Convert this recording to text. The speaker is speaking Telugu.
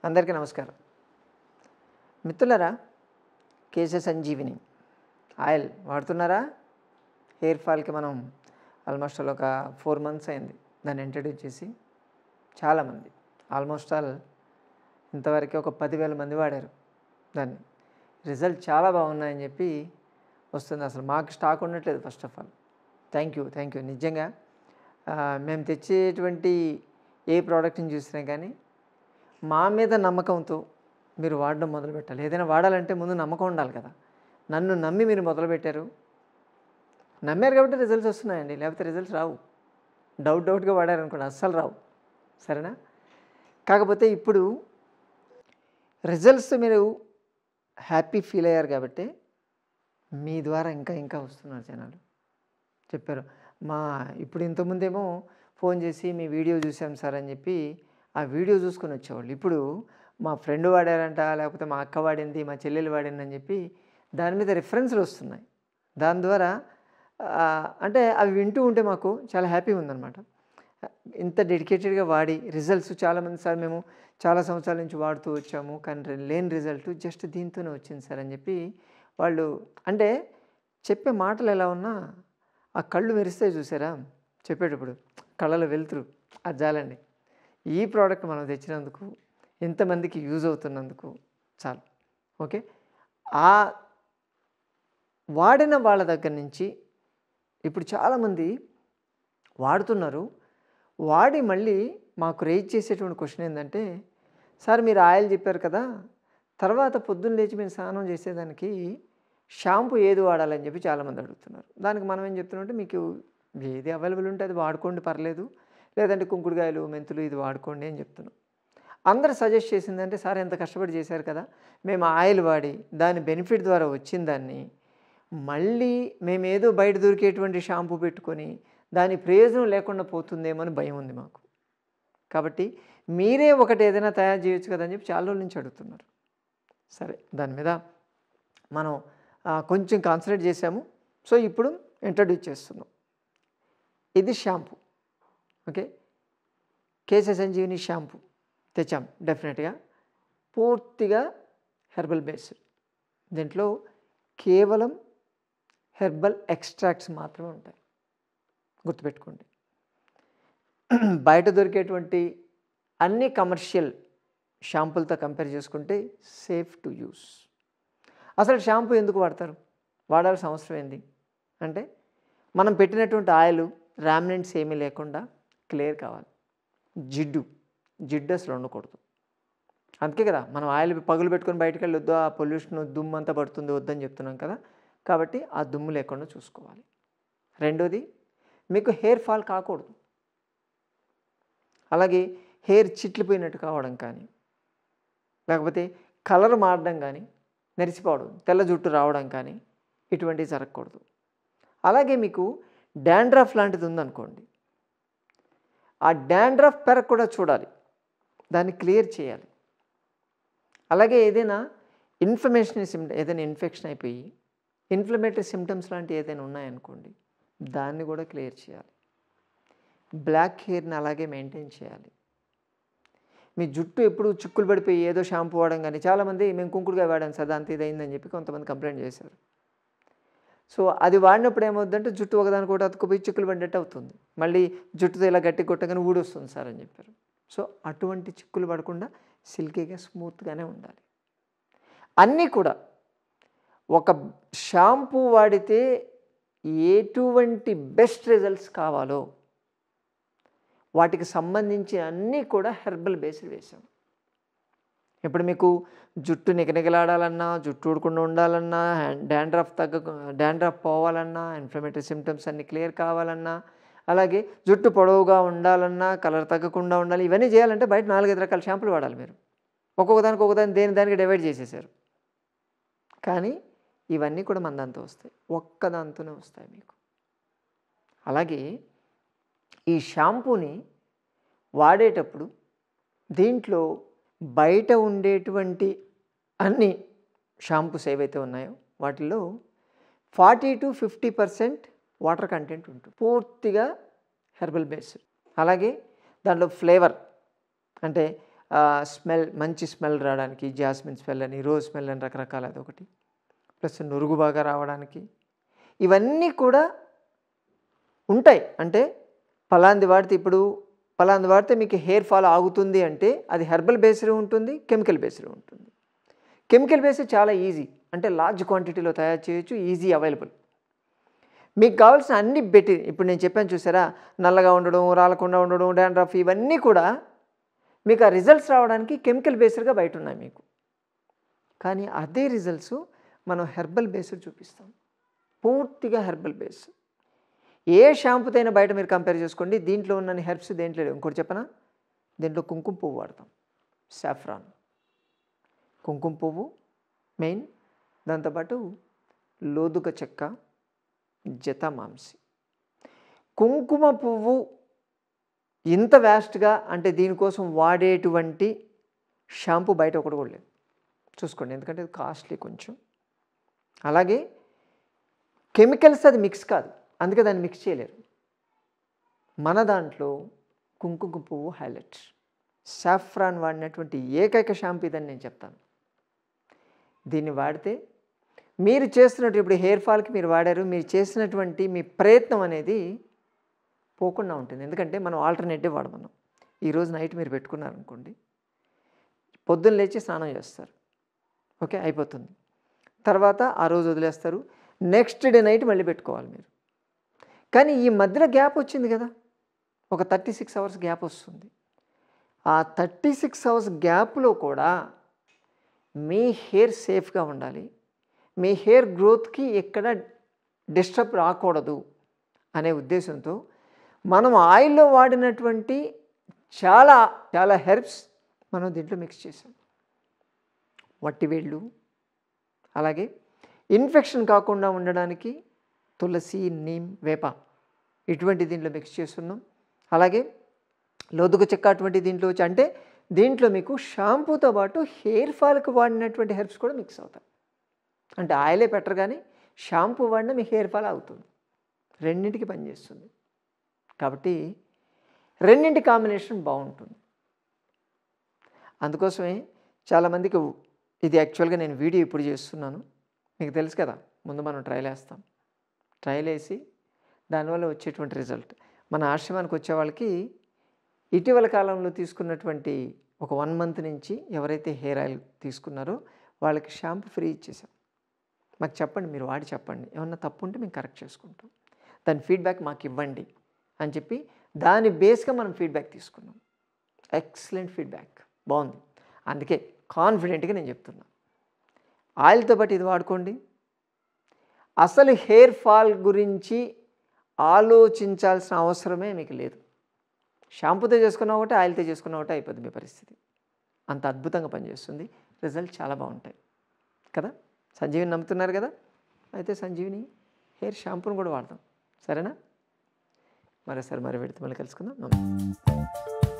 అందరికీ నమస్కారం. మిత్రులారా, కేశ సంజీవిని ఆయిల్ వాడుతున్నారా? హెయిర్ ఫాల్కి మనం ఆల్మోస్ట్ ఒక 4 months అయింది దాన్ని ఇంట్రడ్యూస్ చేసి. చాలామంది ఆల్మోస్ట్ ఆల్ ఇంతవరకు ఒక 10,000 మంది వాడారు దాన్ని. రిజల్ట్ చాలా బాగున్నాయని చెప్పి వస్తుంది. అసలు మాకు స్టాక్ ఉండట్లేదు. First of all thank you నిజంగా. మేము తెచ్చేటువంటి ఏ ప్రోడక్ట్ని చూసినా కానీ మా మీద నమ్మకంతో మీరు వాడడం మొదలుపెట్టాలి. ఏదైనా వాడాలంటే ముందు నమ్మకం ఉండాలి కదా. నన్ను నమ్మి మీరు మొదలుపెట్టారు, నమ్మారు కాబట్టి రిజల్ట్స్ వస్తున్నాయండి. లేకపోతే రిజల్ట్స్ రావు. డౌట్గా వాడారనుకోండి, అస్సలు రావు. సరేనా? కాకపోతే ఇప్పుడు రిజల్ట్స్ మీరు హ్యాపీ ఫీల్ అయ్యారు కాబట్టి మీ ద్వారా ఇంకా వస్తున్నారు జనాలు. చెప్పారు ఇప్పుడు ఇంతకుముందేమో ఫోన్ చేసి మీ వీడియో చూసాం సార్ అని చెప్పి ఆ వీడియో చూసుకొని వచ్చేవాళ్ళు. ఇప్పుడు మా ఫ్రెండ్ వాడారంట, లేకపోతే మా అక్క వాడింది, మా చెల్లెలు వాడింది అని చెప్పి దాని మీద రిఫరెన్స్లు వస్తున్నాయి. దాని ద్వారా అంటే అవి వింటూ ఉంటే మాకు చాలా హ్యాపీగా ఉందన్నమాట. ఇంత డెడికేటెడ్గా వాడి రిజల్ట్స్ చాలామంది సార్ మేము చాలా సంవత్సరాల నుంచి వాడుతూ వచ్చాము కానీ లేని రిజల్ట్ జస్ట్ దీంతోనే వచ్చింది సార్ అని చెప్పి వాళ్ళు అంటే చెప్పే మాటలు ఎలా ఉన్నా ఆ కళ్ళు మెరిస్తే చూసారా చెప్పేటప్పుడు కళ్ళలో వెలుతురు, అది చాలండి. ఈ ప్రోడక్ట్ మనం తెచ్చినందుకు, ఎంతమందికి యూజ్ అవుతున్నందుకు చాలు. ఓకే, ఆ వాడిన వాళ్ళ దగ్గర నుంచి ఇప్పుడు చాలామంది వాడుతున్నారు. వాడి మళ్ళీ మాకు రేజ్ చేసేటువంటి క్వశ్చన్ ఏంటంటే, సార్ మీరు ఆయిల్ చెప్పారు కదా, తర్వాత పొద్దున్న లేచి మేము స్నానం చేసేదానికి షాంపూ ఏది వాడాలని చెప్పి చాలామంది అడుగుతున్నారు. దానికి మనం ఏం చెప్తున్నామంటే, మీకు ఏది అవైలబుల్ ఉంటే అది వాడుకోండి, పర్లేదు. లేదంటే కుంకుడుకాయలు, మెంతులు ఇది వాడుకోండి అని చెప్తున్నాం. అందరు సజెస్ట్ చేసిందంటే, సార్ ఎంత కష్టపడి చేశారు కదా, మేము ఆయిల్ వాడి దాని బెనిఫిట్ ద్వారా వచ్చిన దాన్ని మళ్ళీ మేమేదో బయట దొరికేటువంటి షాంపూ పెట్టుకొని దాని ప్రయోజనం లేకుండా పోతుందేమో అని భయం ఉంది మాకు. కాబట్టి మీరే ఒకటి ఏదైనా తయారు చేయొచ్చు కదా అని చెప్పి చాలా రోజుల నుంచి అడుగుతున్నారు. సరే, దాని మీద మనం కొంచెం కాన్సన్ట్రేట్ చేసాము. సో ఇప్పుడు ఇంట్రడ్యూస్ చేస్తున్నాం. ఇది షాంపూ. ఓకే, కేశ సంజీవిని షాంపూ తెచ్చాం. డెఫినెట్గా పూర్తిగా హెర్బల్ బేస్డ్. దీంట్లో కేవలం హెర్బల్ ఎక్స్ట్రాక్ట్స్ మాత్రమే ఉంటాయి, గుర్తుపెట్టుకోండి. బయట దొరికేటువంటి అన్ని కమర్షియల్ షాంపూలతో కంపేర్ చేసుకుంటే సేఫ్ టు యూస్. అసలు షాంపూ ఎందుకు వాడతారు, వాడాల్సిన అవసరం ఏంది అంటే, మనం పెట్టినటువంటి ఆయిల్ రామినెంట్స్ ఏమీ లేకుండా క్లియర్ కావాలి. జిడ్డు అసలు ఉండకూడదు. అందుకే కదా మనం ఆయిల్ పగులు పెట్టుకొని బయటకు వెళ్ళి వద్దు, ఆ పొల్యూషన్ దుమ్ము అంతా పడుతుంది వద్దని చెప్తున్నాం కదా. కాబట్టి ఆ దుమ్ము లేకుండా చూసుకోవాలి. రెండోది, మీకు హెయిర్ ఫాల్ కాకూడదు. అలాగే హెయిర్ చిట్లిపోయినట్టు కావడం కానీ, లేకపోతే కలర్ మారడం కానీ, నెరిసిపోవడం, తెల్ల జుట్టు రావడం కానీ ఇటువంటివి జరగకూడదు. అలాగే మీకు డాండ్రఫ్ లాంటిది ఉందనుకోండి, ఆ డాండ్రఫ్ పెరగ కూడా చూడాలి, దాన్ని క్లియర్ చేయాలి. అలాగే ఏదైనా ఏదైనా ఇన్ఫెక్షన్ అయిపోయి ఇన్ఫ్లమేటరీ సిమ్టమ్స్ లాంటివి ఏదైనా ఉన్నాయనుకోండి, దాన్ని కూడా క్లియర్ చేయాలి. బ్లాక్ హెయిర్ని అలాగే మెయింటైన్ చేయాలి. మీ జుట్టు ఎప్పుడు చిక్కులు పడిపోయి ఏదో షాంపూ వాడడం కానీ, చాలామంది మేము కుంకుడుకాయ వాడాం సార్ దాంతో ఇదైందని చెప్పి కొంతమంది కంప్లైంట్ చేశారు. సో అది వాడినప్పుడు ఏమవుతుందంటే జుట్టు ఒకదానికి ఒకటి అతుక్కుపోయి చిక్కులు పడ్డట్టు అవుతుంది. మళ్ళీ జుట్టుతో ఇలా గట్టి కొట్టగానే ఊడొస్తుంది సార్ అని చెప్పారు. సో అటువంటి చిక్కులు పడకుండా సిల్కీగా స్మూత్గానే ఉండాలి. అన్నీ కూడా ఒక షాంపూ వాడితే ఎటువంటి బెస్ట్ రిజల్ట్స్ కావాలో వాటికి సంబంధించి అన్నీ కూడా హెర్బల్ బేస్డ్ వేసాం. ఇప్పుడు మీకు జుట్టు నిగనిగలాడాలన్నా, జుట్టు ఊడకుండా ఉండాలన్నా, డాండ్రఫ్ పోవాలన్నా, ఇన్ఫ్లమేటరీ సిమ్టమ్స్ అన్నీ క్లియర్ కావాలన్నా, అలాగే జుట్టు పొడవుగా ఉండాలన్నా, కలర్ తగ్గకుండా ఉండాలి, ఇవన్నీ చేయాలంటే బయట 4-5 రకాల షాంపులు వాడాలి. మీరు ఒక్కొక్కదానికి దానికి డివైడ్ చేసేసారు. కానీ ఇవన్నీ కూడా మన దాంతో వస్తాయి, ఒక్కదాంతోనే వస్తాయి మీకు. అలాగే ఈ షాంపూని వాడేటప్పుడు దీంట్లో బయట ఉండేటువంటి అన్ని షాంపూస్ ఏవైతే ఉన్నాయో వాటిల్లో 40-50% వాటర్ కంటెంట్ ఉంటుంది. పూర్తిగా హెర్బల్ బేస్డ్. అలాగే దాంట్లో ఫ్లేవర్ అంటే స్మెల్ మంచి స్మెల్ రావడానికి జాస్మిన్ స్మెల్ అని, రోజ్ స్మెల్ అని రకరకాల అదొకటి. ప్లస్ నురుగు బాగా రావడానికి ఇవన్నీ కూడా ఉంటాయి. అంటే పలాంది వాడితే మీకు హెయిర్ ఫాల్ ఆగుతుంది అంటే అది హెర్బల్ బేస్డ్ ఉంటుంది, కెమికల్ బేస్డ్ ఉంటుంది. కెమికల్ బేస్డ్ చాలా ఈజీ, అంటే లార్జ్ క్వాంటిటీలో తయారు చేయొచ్చు, ఈజీ అవైలబుల్. మీకు కావాల్సిన అన్ని పెట్టి ఇప్పుడు నేను చెప్పాను చూసారా, నల్లగా ఉండడం, రాలకుండా ఉండడం, డాండ్రఫ్ ఇవన్నీ కూడా మీకు ఆ రిజల్ట్స్ రావడానికి కెమికల్ బేస్డ్గా బయట ఉన్నాయి మీకు. కానీ అదే రిజల్ట్స్ మనం హెర్బల్ బేస్డ్ చూపిస్తాం, పూర్తిగా హెర్బల్ బేస్. ఏ షాంపూతో అయినా బయట మీరు కంపేర్ చేసుకోండి, దీంట్లో ఉన్న హెర్బ్స్ దేంట్లో లేవు. ఇంకోటి చెప్పనా, దీంట్లో కుంకుమ పువ్వు వాడతాం, సాఫ్రాన్, కుంకుమ పువ్వు మెయిన్, దాంతోపాటు లోదుక చెక్క, జతమాంసి. కుంకుమ పువ్వు ఇంత వ్యాస్ట్గా అంటే దీనికోసం వాడేటువంటి షాంపూ బయట ఒకటి కూడా లేదు, చూసుకోండి. ఎందుకంటే ఇది కాస్ట్లీ కొంచెం. అలాగే కెమికల్స్ అది మిక్స్ కాదు, అందుకే దాన్ని మిక్స్ చేయలేరు. మన దాంట్లో కుంకుమ పువ్వు హైలైట్. సాఫ్రాన్ వాడినటువంటి ఏకైక షాంపూ ఇదని నేను చెప్తాను. దీన్ని వాడితే మీరు చేస్తున్నట్టు ఇప్పుడు హెయిర్ ఫాల్కి మీరు వాడారు, మీరు చేసినటువంటి మీ ప్రయత్నం అనేది పోకుండా ఉంటుంది. ఎందుకంటే మనం ఆల్టర్నేటివ్ వాడమన్నాం. ఈరోజు నైట్ మీరు పెట్టుకున్నారనుకోండి, పొద్దున్న లేచి స్నానం చేస్తారు, ఓకే అయిపోతుంది. తర్వాత ఆ రోజు వదిలేస్తారు, నెక్స్ట్ డే నైట్ మళ్ళీ పెట్టుకోవాలి మీరు. కానీ ఈ మధ్యలో గ్యాప్ వచ్చింది కదా, ఒక 36 అవర్స్ గ్యాప్ వస్తుంది. ఆ 36 అవర్స్ గ్యాప్లో కూడా మీ హెయిర్ సేఫ్గా ఉండాలి, మీ హెయిర్ గ్రోత్కి ఎక్కడ డిస్టర్బ్ రాకూడదు అనే ఉద్దేశంతో మనం ఆయిల్లో వాడినటువంటి చాలా చాలా హెర్బ్స్ మనం దీంట్లో మిక్స్ చేసాం. వట్టివేళ్ళు, అలాగే ఇన్ఫెక్షన్ కాకుండా ఉండడానికి తులసి, నీమ్, వేప ఇటువంటి దీంట్లో మిక్స్ చేస్తున్నాం. అలాగే లోదుక చెక్క అటువంటి దీంట్లో వచ్చి, అంటే దీంట్లో మీకు షాంపూతో పాటు హెయిర్ ఫాల్కి వాడినటువంటి హెర్బ్స్ కూడా మిక్స్ అవుతాయి. అంటే ఆయిలే పెట్టరు కానీ షాంపూ వాడినా మీ హెయిర్ ఫాల్ అవుతుంది, రెండింటికి పనిచేస్తుంది. కాబట్టి రెండింటి కాంబినేషన్ బాగుంటుంది. అందుకోసమే చాలామందికి ఇది యాక్చువల్గా నేను వీడియో ఇప్పుడు చేస్తున్నాను, మీకు తెలుసు కదా, ముందు మనం ట్రయల్ వేస్తాం, ట్రయల్ వేసి దానివల్ల వచ్చేటువంటి రిజల్ట్. మన ఆశ్రమానికి వచ్చే వాళ్ళకి ఇటీవల కాలంలో తీసుకున్నటువంటి ఒక 1 మంత్ నుంచి ఎవరైతే హెయిర్ ఆయిల్ తీసుకున్నారో వాళ్ళకి షాంపూ ఫ్రీ ఇచ్చేసాం. మాకు చెప్పండి, మీరు వాడి చెప్పండి, ఏమన్నా తప్పు ఉంటే మేము కరెక్ట్ చేసుకుంటాం, దాని ఫీడ్బ్యాక్ మాకు ఇవ్వండి అని చెప్పి దాని బేస్గా మనం ఫీడ్బ్యాక్ తీసుకున్నాం. ఎక్సలెంట్ ఫీడ్బ్యాక్, బాగుంది. అందుకే కాన్ఫిడెంట్గా నేను చెప్తున్నా, ఆయిల్తో పాటు ఇది వాడుకోండి. అసలు హెయిర్ ఫాల్ గురించి ఆలోచించాల్సిన అవసరమే మీకు లేదు. షాంపూతో చేసుకున్న ఒకటే, ఆయిల్తో చేసుకున్న ఒకటే అయిపోద్ది మీ పరిస్థితి. అంత అద్భుతంగా పనిచేస్తుంది, రిజల్ట్ చాలా బాగుంటాయి కదా. సంజీవిని నమ్ముతున్నారు కదా, అయితే సంజీవిని హెయిర్ షాంపూని కూడా వాడదాం, సరేనా? మరోసారి మరి పెడితే మళ్ళీ కలుసుకుందాం. నమస్తే.